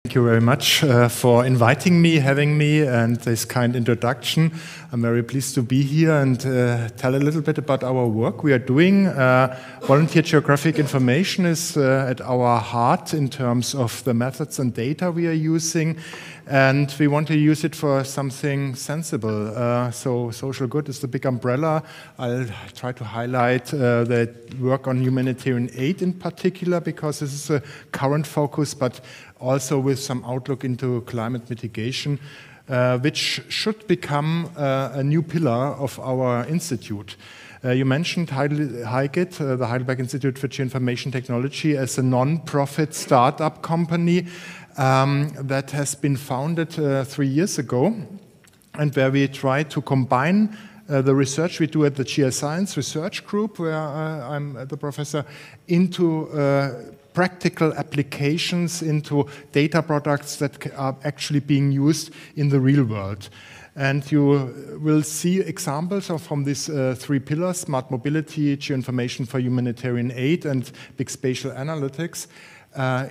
Thank you very much for inviting me, having me, and this kind introduction. I'm very pleased to be here and tell a little bit about our work we are doing. Volunteer Geographic Information is at our heart in terms of the methods and data we are using, and we want to use it for something sensible. So social good is the big umbrella. I'll try to highlight the work on humanitarian aid in particular, because this is a current focus, but also with some outlook into climate mitigation, which should become a new pillar of our institute. You mentioned HIGIT, the Heidelberg Institute for Geoinformation Technology, as a non-profit startup company that has been founded 3 years ago, and where we try to combine the research we do at the Geoscience Research Group, where I'm the professor, into practical applications, into data products that are actually being used in the real world. And you will see examples from these 3 pillars: smart mobility, geoinformation for humanitarian aid, and big spatial analytics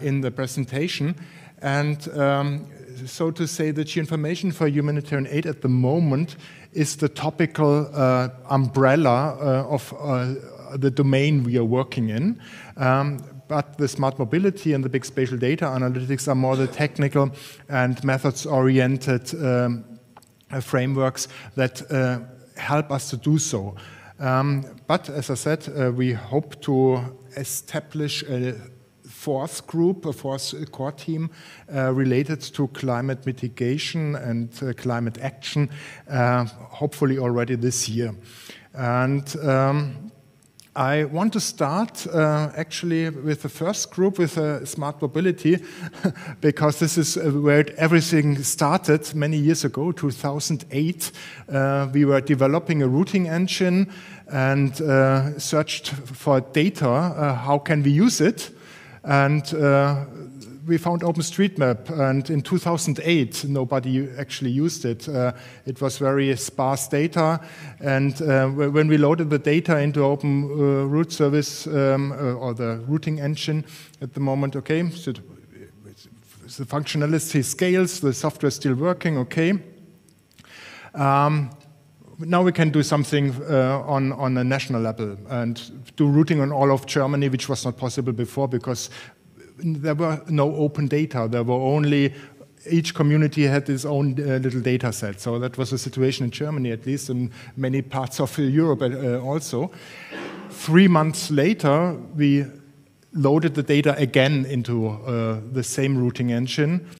in the presentation. And so to say, the geoinformation for humanitarian aid at the moment is the topical umbrella of the domain we are working in. But the smart mobility and the big spatial data analytics are more the technical and methods-oriented frameworks that help us to do so. But as I said, we hope to establish a fourth group, a fourth core team related to climate mitigation and climate action, hopefully already this year. And I want to start actually with the first group, with smart mobility, because this is where everything started many years ago, 2008. We were developing a routing engine and searched for data. How can we use it? And we found OpenStreetMap, and in 2008, nobody actually used it. It was very sparse data, and when we loaded the data into Open Route Service, or the routing engine at the moment, okay, so the functionality scales, the software is still working, okay. Now we can do something on a national level and do routing on all of Germany, which was not possible before because there were no open data. There were only, each community had its own little data set. So that was the situation in Germany, at least, in many parts of Europe also. 3 months later, we loaded the data again into the same routing engine,